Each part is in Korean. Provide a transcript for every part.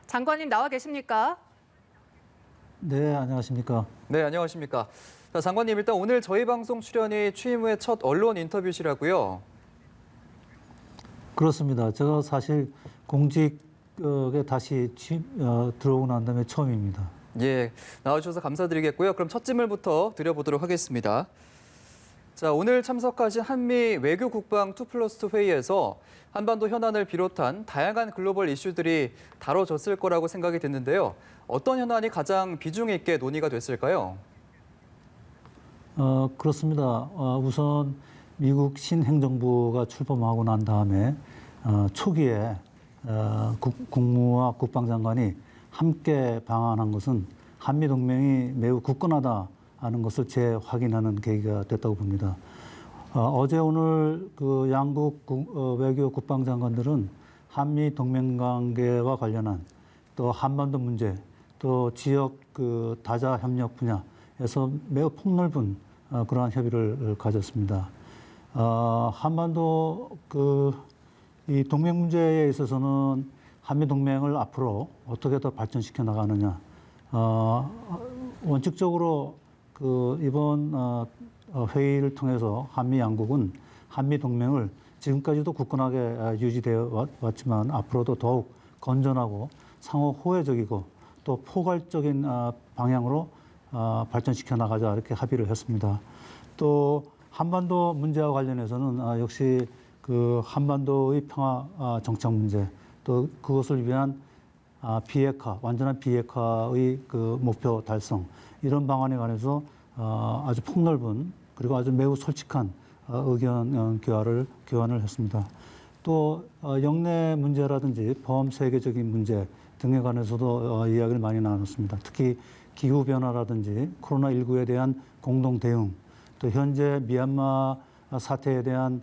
장관님 나와 계십니까? 네, 안녕하십니까. 네, 안녕하십니까. 자, 장관님, 일단 오늘 저희 방송 출연이 취임 후에 첫 언론 인터뷰시라고요. 그렇습니다. 제가 사실 공직에 다시 들어오고 난 다음에 처음입니다. 예, 나와주셔서 감사드리겠고요. 그럼 첫 질문부터 드려보도록 하겠습니다. 자, 오늘 참석하신 한미 외교 국방 2+2 회의에서 한반도 현안을 비롯한 다양한 글로벌 이슈들이 다뤄졌을 거라고 생각이 됐는데요. 어떤 현안이 가장 비중 있게 논의가 됐을까요? 그렇습니다. 우선 미국 신행정부가 출범하고 난 다음에 초기에 국무와 국방장관이 함께 방한한 것은 한미동맹이 매우 굳건하다는 것을 재확인하는 계기가 됐다고 봅니다. 어제 오늘 그 양국 외교 국방장관들은 한미 동맹 관계와 관련한 또 한반도 문제 또 지역 그 다자 협력 분야에서 매우 폭넓은 그러한 협의를 가졌습니다. 한반도 이 동맹 문제에 있어서는 한미 동맹을 앞으로 어떻게 더 발전시켜 나가느냐. 원칙적으로 이번 회의를 통해서 한미 양국은 한미 동맹을 지금까지도 굳건하게 유지되어 왔지만 앞으로도 더욱 건전하고 상호 호혜적이고 또 포괄적인 방향으로 발전시켜 나가자 이렇게 합의를 했습니다. 또 한반도 문제와 관련해서는 역시 그 한반도의 평화 정착 문제 또 그것을 위한 비핵화, 완전한 비핵화의 그 목표 달성 이런 방안에 관해서 아주 폭넓은 그리고 아주 매우 솔직한 의견 교환을 했습니다. 또 영내 문제라든지 범세계적인 문제 등에 관해서도 이야기를 많이 나눴습니다. 특히 기후 변화라든지 코로나19에 대한 공동 대응, 또 현재 미얀마 사태에 대한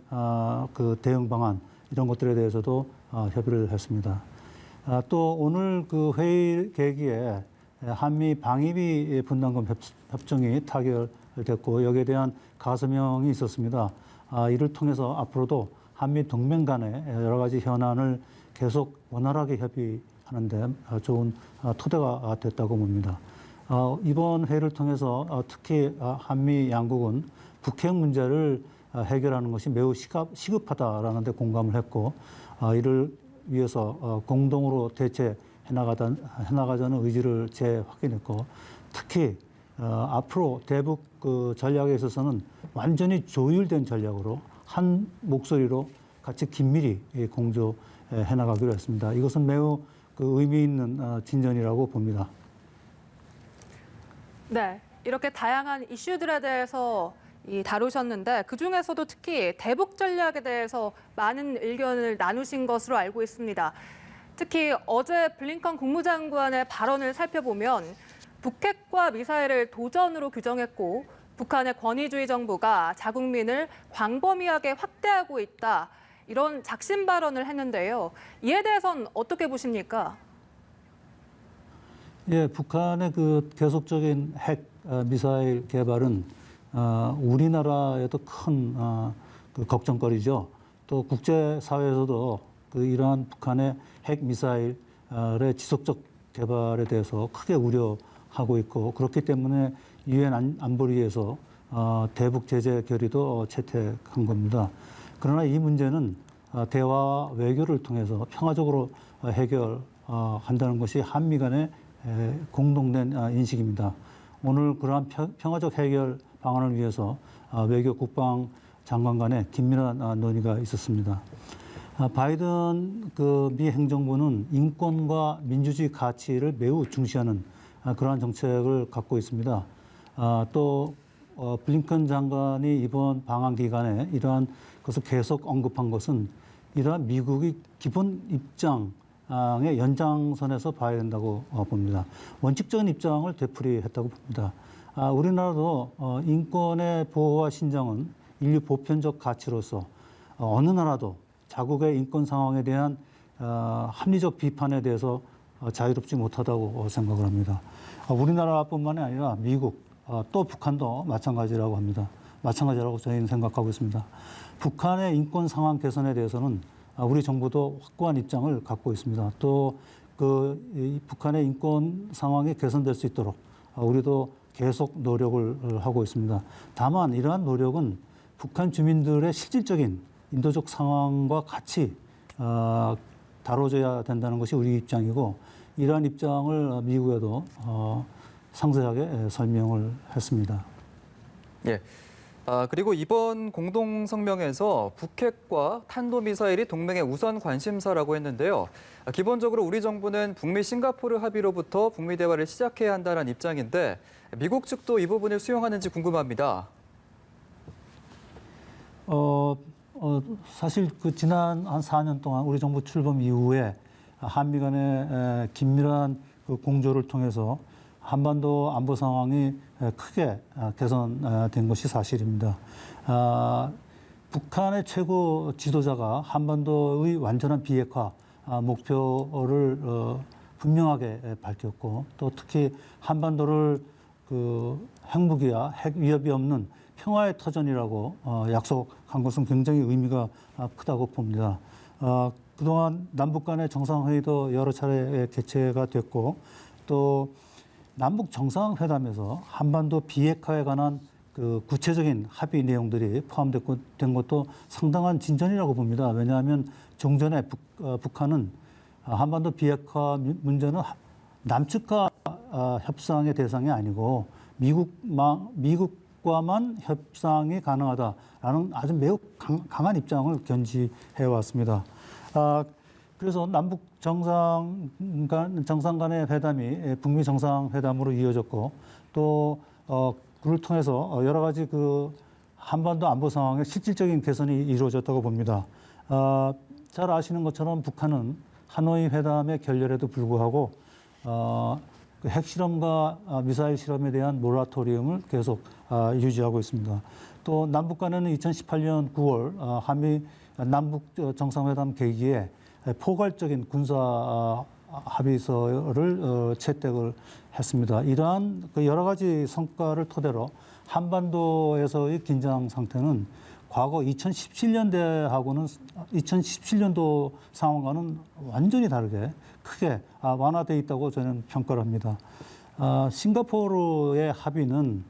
그 대응 방안 이런 것들에 대해서도 협의를 했습니다. 또 오늘 그 회의 계기에 한미 방위비 분담금 협정이 타결됐고 여기에 대한 가서명이 있었습니다. 이를 통해서 앞으로도 한미 동맹 간의 여러 가지 현안을 계속 원활하게 협의하는 데 좋은 토대가 됐다고 봅니다. 이번 회의를 통해서 특히 한미 양국은 북핵 문제를 해결하는 것이 매우 시급하다라는 데 공감을 했고 이를 위해서 공동으로 대처해 나가자는 의지를 재확인했고 특히 앞으로 대북 그 전략에 있어서는 완전히 조율된 전략으로 한 목소리로 같이 긴밀히 공조해 나가기로 했습니다. 이것은 매우 그 의미 있는 진전이라고 봅니다. 네, 이렇게 다양한 이슈들에 대해서 다루셨는데 그중에서도 특히 대북 전략에 대해서 많은 의견을 나누신 것으로 알고 있습니다. 특히 어제 블링컨 국무장관의 발언을 살펴보면 북핵과 미사일을 도전으로 규정했고 북한의 권위주의 정부가 자국민을 광범위하게 확대하고 있다. 이런 작심 발언을 했는데요. 이에 대해서는 어떻게 보십니까? 예, 북한의 그 계속적인 핵 미사일 개발은 우리나라에도 큰 그 걱정거리죠. 또 국제사회에서도 이러한 북한의 핵 미사일의 지속적 개발에 대해서 크게 우려하고 있고 그렇기 때문에 유엔 안보리에서 대북 제재 결의도 채택한 겁니다. 그러나 이 문제는 대화와 외교를 통해서 평화적으로 해결한다는 것이 한미 간의 공동된 인식입니다. 오늘 그러한 평화적 해결 방안을 위해서 외교 국방 장관 간의 긴밀한 논의가 있었습니다. 바이든 미 행정부는 인권과 민주주의 가치를 매우 중시하는 그러한 정책을 갖고 있습니다. 또 블링컨 장관이 이번 방한 기간에 이러한 것을 계속 언급한 것은 이러한 미국의 기본 입장의 연장선에서 봐야 된다고 봅니다. 원칙적인 입장을 되풀이했다고 봅니다. 우리나라도 인권의 보호와 신장은 인류 보편적 가치로서 어느 나라도 자국의 인권 상황에 대한 합리적 비판에 대해서 자유롭지 못하다고 생각을 합니다. 우리나라뿐만이 아니라 미국, 또 북한도 마찬가지라고 합니다. 마찬가지라고 저희는 생각하고 있습니다. 북한의 인권 상황 개선에 대해서는 우리 정부도 확고한 입장을 갖고 있습니다. 또 이 북한의 인권 상황이 개선될 수 있도록 우리도 계속 노력을 하고 있습니다. 다만 이러한 노력은 북한 주민들의 실질적인 인도적 상황과 같이 다뤄져야 된다는 것이 우리 입장이고, 이러한 입장을 미국에도 상세하게 설명을 했습니다. 예. 그리고 이번 공동 성명에서 북핵과 탄도미사일이 동맹의 우선 관심사라고 했는데요. 기본적으로 우리 정부는 북미 싱가포르 합의로부터 북미 대화를 시작해야 한다는 입장인데 미국 측도 이 부분을 수용하는지 궁금합니다. 사실 지난 한 4년 동안 우리 정부 출범 이후에 한미 간의 긴밀한 공조를 통해서 한반도 안보 상황이 크게 개선된 것이 사실입니다. 북한의 최고 지도자가 한반도의 완전한 비핵화 목표를 분명하게 밝혔고, 또 특히 한반도를 핵무기와 핵 위협이 없는 평화의 터전이라고 약속한 것은 굉장히 의미가 크다고 봅니다. 그동안 남북 간의 정상회의도 여러 차례 개최가 됐고, 또 남북 정상회담에서 한반도 비핵화에 관한 구체적인 합의 내용들이 포함된 것도 상당한 진전이라고 봅니다. 왜냐하면 종전에 북한은 한반도 비핵화 문제는 남측과 협상의 대상이 아니고 미국과만 협상이 가능하다라는 아주 매우 강한 입장을 견지해 왔습니다. 그래서 남북 정상 간의 회담이 북미 정상회담으로 이어졌고, 또 그를 통해서 여러 가지 한반도 안보 상황의 실질적인 개선이 이루어졌다고 봅니다. 잘 아시는 것처럼 북한은 하노이 회담의 결렬에도 불구하고 핵실험과 미사일 실험에 대한 모라토리움을 계속 유지하고 있습니다. 또 남북 간에는 2018년 9월 한미 남북 정상회담 계기에 포괄적인 군사 합의서를 채택을 했습니다. 이러한 여러 가지 성과를 토대로 한반도에서의 긴장 상태는 과거 2017년도 상황과는 완전히 다르게 크게 완화되어 있다고 저는 평가를 합니다. 싱가포르의 합의는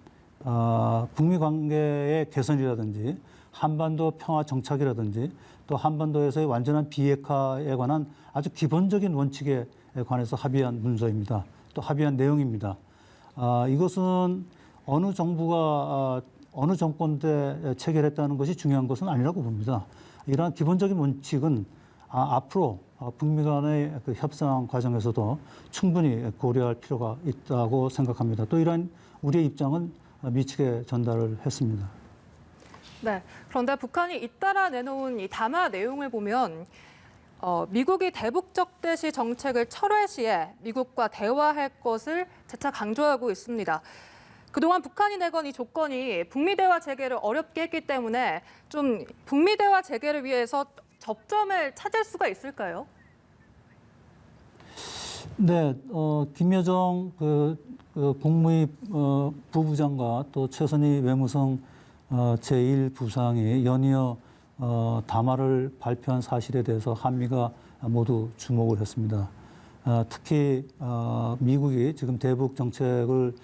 북미 관계의 개선이라든지 한반도 평화 정착이라든지 또 한반도에서의 완전한 비핵화에 관한 아주 기본적인 원칙에 관해서 합의한 문서입니다. 또 합의한 내용입니다. 이것은 어느 정부가 어느 정권 때 체결했다는 것이 중요한 것은 아니라고 봅니다. 이러한 기본적인 원칙은 앞으로 북미 간의 협상 과정에서도 충분히 고려할 필요가 있다고 생각합니다. 또 이러한 우리의 입장은 미측에 전달을 했습니다. 네, 그런데 북한이 잇따라 내놓은 이 담화 내용을 보면 미국이 대북적 대시 정책을 철회 시에 미국과 대화할 것을 재차 강조하고 있습니다. 그동안 북한이 내건 이 조건이 북미 대화 재개를 어렵게 했기 때문에 좀 북미 대화 재개를 위해서 접점을 찾을 수가 있을까요? 네, 김여정 국무위 부부장과 또 최선희 외무성 제1부상이 연이어 담화를 발표한 사실에 대해서 한미가 모두 주목을 했습니다. 특히 미국이 지금 대북 정책을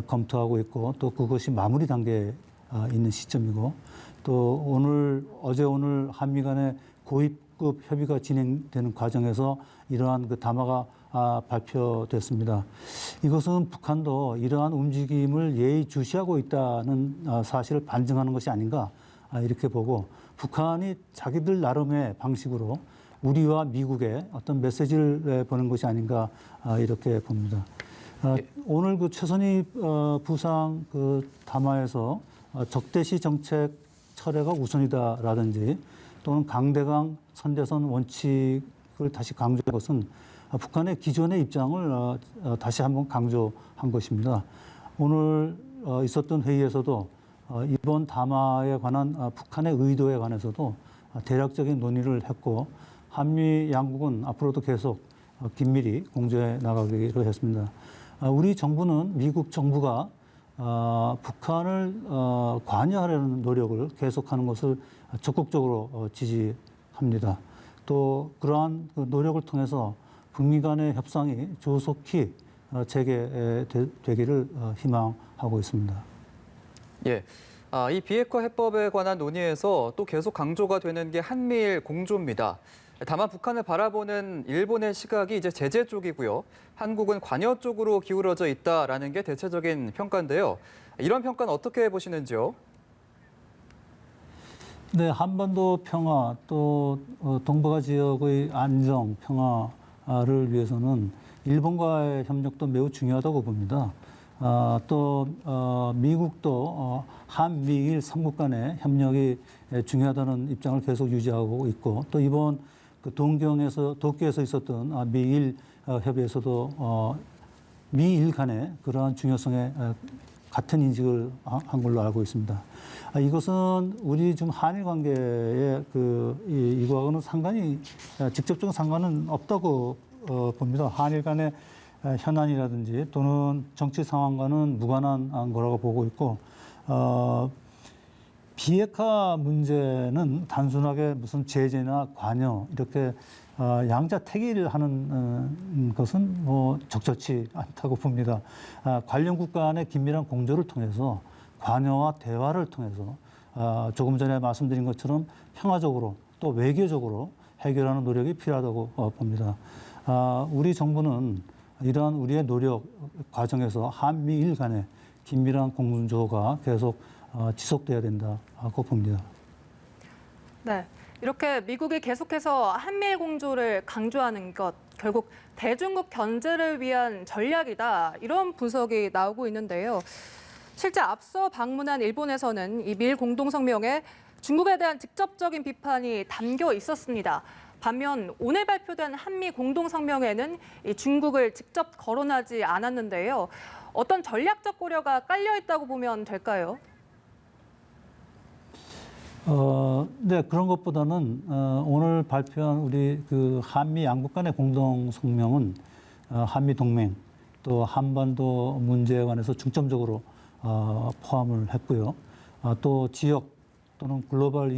검토하고 있고, 또 그것이 마무리 단계에 있는 시점이고, 또 어제 오늘 한미 간의 고위급 협의가 진행되는 과정에서 이러한 담화가 발표됐습니다. 이것은 북한도 이러한 움직임을 예의주시하고 있다는 사실을 반증하는 것이 아닌가 이렇게 보고, 북한이 자기들 나름의 방식으로 우리와 미국에 어떤 메시지를 보낸 것이 아닌가 이렇게 봅니다. 오늘 최선희 부상 담화에서 적대시 정책 철회가 우선이다라든지 또는 강대강 선대선 원칙을 다시 강조한 것은 북한의 기존의 입장을 다시 한번 강조한 것입니다. 오늘 있었던 회의에서도 이번 담화에 관한 북한의 의도에 관해서도 대략적인 논의를 했고, 한미 양국은 앞으로도 계속 긴밀히 공조해 나가기로 했습니다. 우리 정부는 미국 정부가 북한을 관여하려는 노력을 계속하는 것을 적극적으로 지지합니다. 또 그러한 노력을 통해서 북미 간의 협상이 조속히 재개되기를 희망하고 있습니다. 예. 이 비핵화 해법에 관한 논의에서 또 계속 강조가 되는 게 한미일 공조입니다. 다만 북한을 바라보는 일본의 시각이 이제 제재 쪽이고요. 한국은 관여 쪽으로 기울어져 있다라는 게 대체적인 평가인데요. 이런 평가는 어떻게 보시는지요? 네, 한반도 평화 또 동북아 지역의 안정, 평화를 위해서는 일본과의 협력도 매우 중요하다고 봅니다. 또 미국도 한미일 3국 간의 협력이 중요하다는 입장을 계속 유지하고 있고 또 이번 그 도쿄에서 있었던 미일 협의에서도 미일 간의 그러한 중요성에 같은 인식을 한 걸로 알고 있습니다. 이것은 우리 지금 한일 관계에 이거하고는 직접적인 상관은 없다고 봅니다. 한일 간의 현안이라든지 또는 정치 상황과는 무관한 거라고 보고 있고, 비핵화 문제는 단순하게 무슨 제재나 관여 이렇게 양자택일을 하는 것은 뭐 적절치 않다고 봅니다. 관련 국가 간의 긴밀한 공조를 통해서 관여와 대화를 통해서 조금 전에 말씀드린 것처럼 평화적으로 또 외교적으로 해결하는 노력이 필요하다고 봅니다. 우리 정부는 이러한 우리의 노력 과정에서 한미일 간의 긴밀한 공조가 계속 지속돼야 된다고 봅니다. 네, 이렇게 미국이 계속해서 한미일 공조를 강조하는 것, 결국 대중국 견제를 위한 전략이다, 이런 분석이 나오고 있는데요. 실제 앞서 방문한 일본에서는 이 미일 공동성명에 중국에 대한 직접적인 비판이 담겨 있었습니다. 반면 오늘 발표된 한미 공동성명에는 이 중국을 직접 거론하지 않았는데요. 어떤 전략적 고려가 깔려 있다고 보면 될까요? 네, 그런 것보다는 오늘 발표한 우리 그 한미 양국 간의 공동 성명은 한미 동맹 또 한반도 문제에 관해서 중점적으로 포함을 했고요. 또 지역 또는 글로벌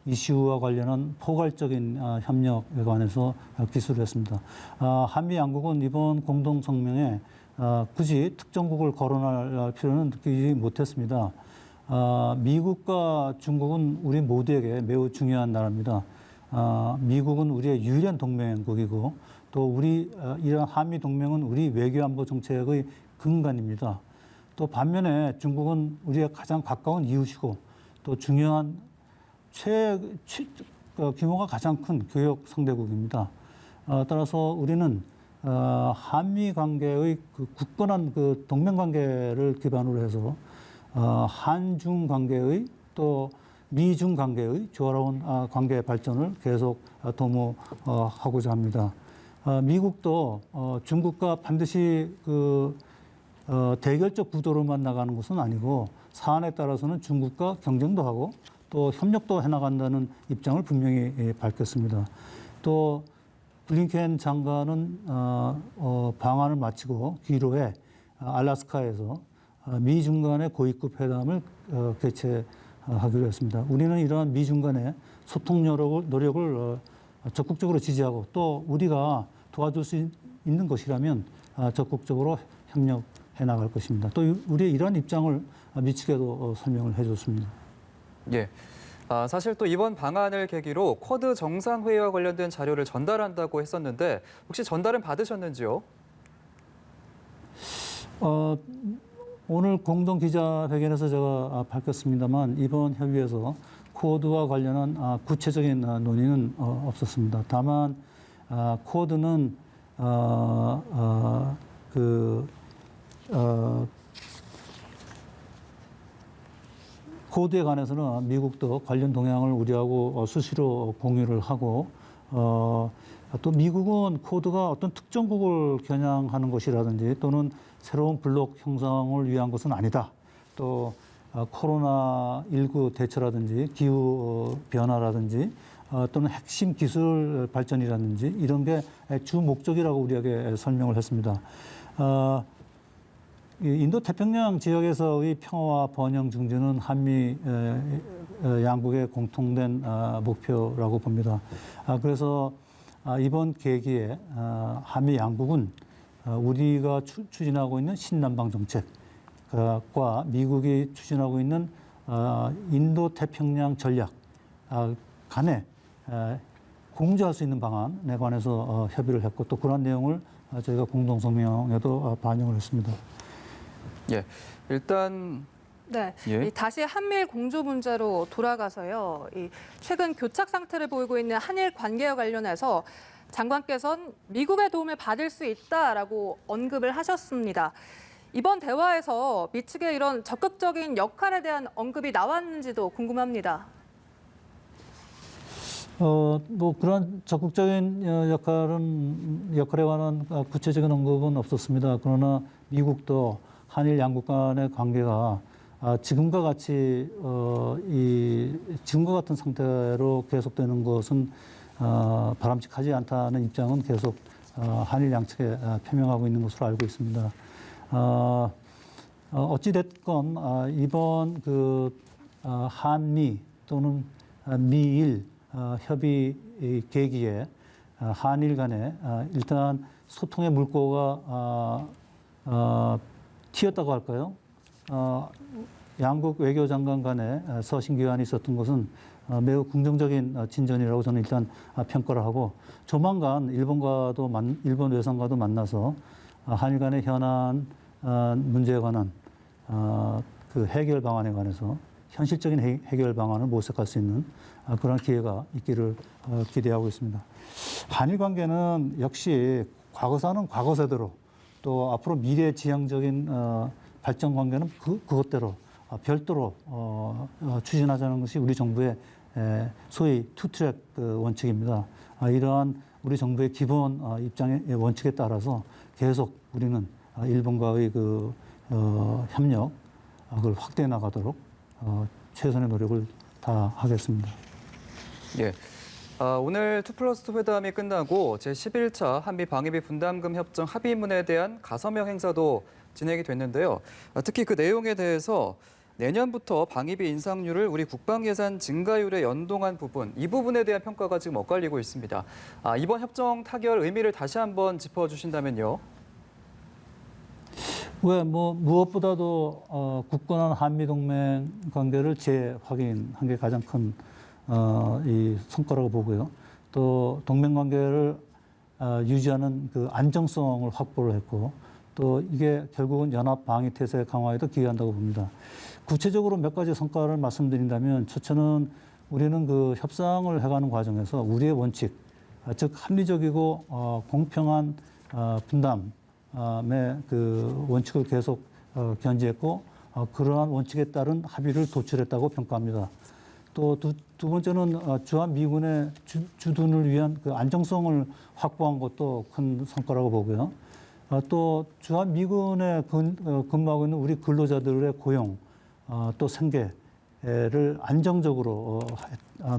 이슈와 관련한 포괄적인 협력에 관해서 기술을 했습니다. 한미 양국은 이번 공동 성명에 굳이 특정국을 거론할 필요는 느끼지 못했습니다. 미국과 중국은 우리 모두에게 매우 중요한 나라입니다. 미국은 우리의 유일한 동맹국이고 또 이런 한미 동맹은 우리 외교 안보 정책의 근간입니다. 또 반면에 중국은 우리의 가장 가까운 이웃이고 또 중요한 규모가 가장 큰 교역 상대국입니다. 따라서 우리는 한미 관계의 그 굳건한 그 동맹 관계를 기반으로 해서 한중 관계의 또 미중 관계의 조화로운 관계 발전을 계속 도모하고자 합니다. 미국도 중국과 반드시 대결적 구도로만 나가는 것은 아니고 사안에 따라서는 중국과 경쟁도 하고 또 협력도 해나간다는 입장을 분명히 밝혔습니다. 또 블링켄 장관은 방한을 마치고 귀로해 알래스카에서 미중 간의 고위급 회담을 개최하기로 했습니다. 우리는 이러한 미중 간의 소통 노력을 적극적으로 지지하고 또 우리가 도와줄 수 있는 것이라면 적극적으로 협력해 나갈 것입니다. 또 우리의 이러한 입장을 미치게도 설명을 해줬습니다. 예. 사실 또 이번 방안을 계기로 쿼드 정상회의와 관련된 자료를 전달한다고 했었는데 혹시 전달은 받으셨는지요? 오늘 공동 기자회견에서 제가 밝혔습니다만 이번 협의에서 쿼드와 관련한 구체적인 논의는 없었습니다. 다만 쿼드는 쿼드에 관해서는 미국도 관련 동향을 우리하고 수시로 공유를 하고 또 미국은 쿼드가 어떤 특정국을 겨냥하는 것이라든지 또는 새로운 블록 형성을 위한 것은 아니다. 또 코로나19 대처라든지 기후 변화라든지 또는 핵심 기술 발전이라든지 이런 게 주 목적이라고 우리에게 설명을 했습니다. 인도 태평양 지역에서의 평화와 번영 증진은 한미 양국의 공통된 목표라고 봅니다. 그래서 이번 계기에 한미 양국은 우리가 추진하고 있는 신남방 정책과 미국이 추진하고 있는 인도 태평양 전략 간에 공조할 수 있는 방안에 관해서 협의를 했고 또 그런 내용을 저희가 공동성명에도 반영을 했습니다. 예, 일단 네, 예. 다시 한미일 공조 문제로 돌아가서요. 최근 교착 상태를 보이고 있는 한일 관계와 관련해서 장관께서는 미국의 도움을 받을 수 있다라고 언급을 하셨습니다. 이번 대화에서 미 측의 이런 적극적인 역할에 대한 언급이 나왔는지도 궁금합니다. 뭐 그런 적극적인 역할에 관한 구체적인 언급은 없었습니다. 그러나 미국도 한일 양국 간의 관계가 지금과 같이 지금과 같은 상태로 계속되는 것은 바람직하지 않다는 입장은 계속 한일 양측에 표명하고 있는 것으로 알고 있습니다. 어찌 됐건 이번 한미 또는 미일 협의 계기에 한일 간에 일단 소통의 물꼬가 튀었다고 할까요? 양국 외교장관 간에 서신 교환이 있었던 것은 매우 긍정적인 진전이라고 저는 일단 평가를 하고 조만간 일본 외상과도 만나서 한일 간의 현안 문제에 관한 그 해결 방안에 관해서 현실적인 해결 방안을 모색할 수 있는 그런 기회가 있기를 기대하고 있습니다. 한일 관계는 역시 과거사는 과거사대로 또 앞으로 미래지향적인 발전 관계는 그것대로 별도로 추진하자는 것이 우리 정부의 소위 투트랙 원칙입니다. 이러한 우리 정부의 기본 입장의 원칙에 따라서 계속 우리는 일본과의 협력 그걸 확대해 나가도록 최선의 노력을 다하겠습니다. 예. 오늘 2+2 회담이 끝나고 제11차 한미 방위비 분담금 협정 합의문에 대한 가서명 행사도 진행이 됐는데요. 특히 그 내용에 대해서 내년부터 방위비 인상률을 우리 국방 예산 증가율에 연동한 부분, 이 부분에 대한 평가가 지금 엇갈리고 있습니다. 이번 협정 타결 의미를 다시 한번 짚어주신다면요. 무엇보다도 굳건한 한미 동맹 관계를 재확인한 게 가장 큰 이 성과라고 보고요. 또 동맹 관계를 유지하는 그 안정성을 확보를 했고 또 이게 결국은 연합 방위 태세 강화에도 기여한다고 봅니다. 구체적으로 몇 가지 성과를 말씀드린다면 첫째는 우리는 그 협상을 해가는 과정에서 우리의 원칙, 즉 합리적이고 공평한 분담의 그 원칙을 계속 견지했고 그러한 원칙에 따른 합의를 도출했다고 평가합니다. 또 두 번째는 주한 미군의 주둔을 위한 그 안정성을 확보한 것도 큰 성과라고 보고요. 또 주한 미군에 근무하고 있는 우리 근로자들의 고용 또 생계를 안정적으로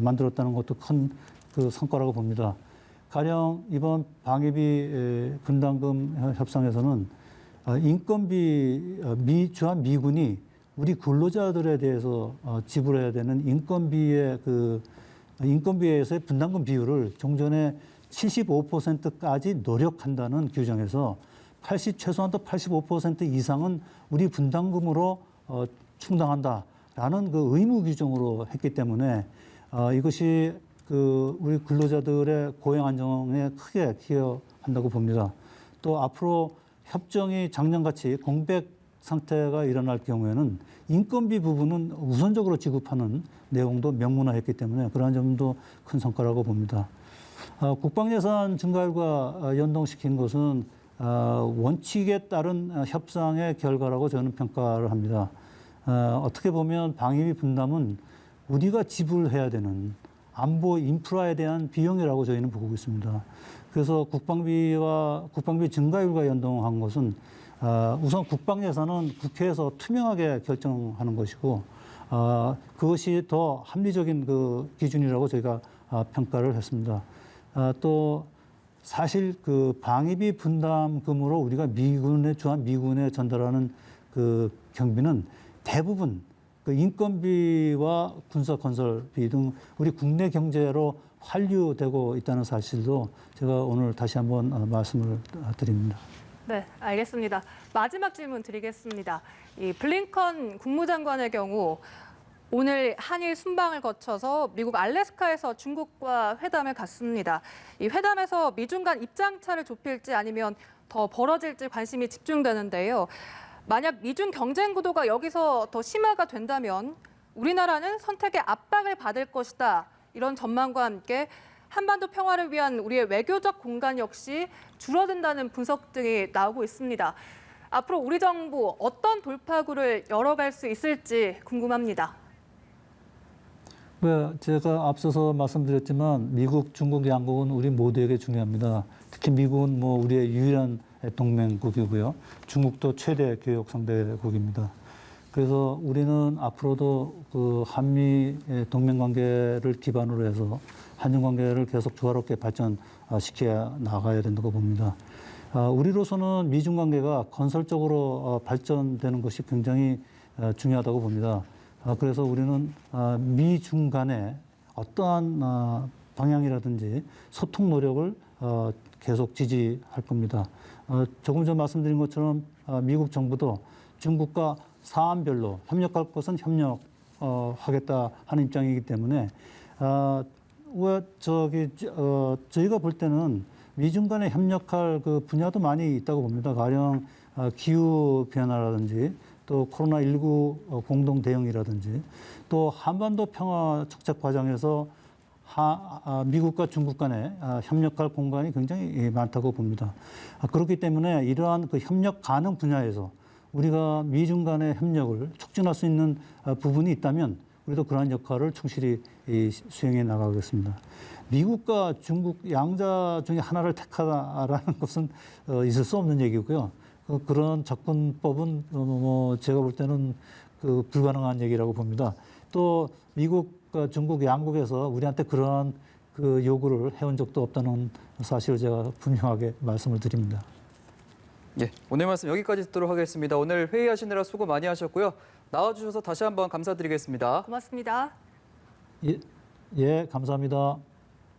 만들었다는 것도 큰 그 성과라고 봅니다. 가령 이번 방위비 분담금 협상에서는 인건비 주한 미군이 우리 근로자들에 대해서 지불해야 되는 인건비에서의 분담금 비율을 종전에 75%까지 노력한다는 규정에서 최소한도 85% 이상은 우리 분담금으로 충당한다라는 그 의무 규정으로 했기 때문에 이것이 우리 근로자들의 고용 안정에 크게 기여한다고 봅니다. 또 앞으로 협정이 작년같이 공백 상태가 일어날 경우에는 인건비 부분은 우선적으로 지급하는 내용도 명문화했기 때문에 그러한 점도 큰 성과라고 봅니다. 국방예산 증가율과 연동시킨 것은 원칙에 따른 협상의 결과라고 저는 평가를 합니다. 어떻게 보면 방위비 분담은 우리가 지불해야 되는 안보 인프라에 대한 비용이라고 저희는 보고 있습니다. 그래서 국방비 증가율과 연동한 것은 우선 국방 예산은 국회에서 투명하게 결정하는 것이고 그것이 더 합리적인 그 기준이라고 저희가 평가를 했습니다. 또 사실 그 방위비 분담금으로 우리가 주한 미군에 전달하는 그 경비는 대부분 그 인건비와 군사 건설비 등 우리 국내 경제로 환류되고 있다는 사실도 제가 오늘 다시 한번 말씀을 드립니다. 네, 알겠습니다. 마지막 질문 드리겠습니다. 이 블링컨 국무장관의 경우 오늘 한일 순방을 거쳐서 미국 알래스카에서 중국과 회담을 갖습니다. 이 회담에서 미중 간 입장차를 좁힐지 아니면 더 벌어질지 관심이 집중되는데요. 만약 미중 경쟁 구도가 여기서 더 심화가 된다면 우리나라는 선택의 압박을 받을 것이다. 이런 전망과 함께 한반도 평화를 위한 우리의 외교적 공간 역시 줄어든다는 분석 등이 나오고 있습니다. 앞으로 우리 정부 어떤 돌파구를 열어갈 수 있을지 궁금합니다. 네, 제가 앞서서 말씀드렸지만 미국, 중국 양국은 우리 모두에게 중요합니다. 특히 미국은 뭐 우리의 유일한 동맹국이고요. 중국도 최대 교역 상대국입니다. 그래서 우리는 앞으로도 그 한미 동맹 관계를 기반으로 해서 한중 관계를 계속 조화롭게 발전시켜 나가야 된다고 봅니다. 우리로서는 미중 관계가 건설적으로 발전되는 것이 굉장히 중요하다고 봅니다. 그래서 우리는 미중 간의 어떠한 방향이라든지 소통 노력을 계속 지지할 겁니다. 조금 전 말씀드린 것처럼 미국 정부도 중국과 사안별로 협력할 것은 협력하겠다 하는 입장이기 때문에 저희가 볼 때는 미중 간에 협력할 그 분야도 많이 있다고 봅니다. 가령 기후 변화라든지 또 코로나19 공동 대응이라든지 또 한반도 평화 축적 과정에서 미국과 중국 간에 협력할 공간이 굉장히 많다고 봅니다. 그렇기 때문에 이러한 그 협력 가능 분야에서 우리가 미중 간의 협력을 촉진할 수 있는 부분이 있다면 우리도 그러한 역할을 충실히 수행해 나가겠습니다. 미국과 중국 양자 중에 하나를 택하라는 것은 있을 수 없는 얘기고요. 그런 접근법은 제가 볼 때는 불가능한 얘기라고 봅니다. 또 미국과 중국 양국에서 우리한테 그러한 그 요구를 해온 적도 없다는 사실을 제가 분명하게 말씀을 드립니다. 예, 오늘 말씀 여기까지 듣도록 하겠습니다. 오늘 회의하시느라 수고 많이 하셨고요. 나와주셔서 다시 한번 감사드리겠습니다. 고맙습니다. 예, 감사합니다.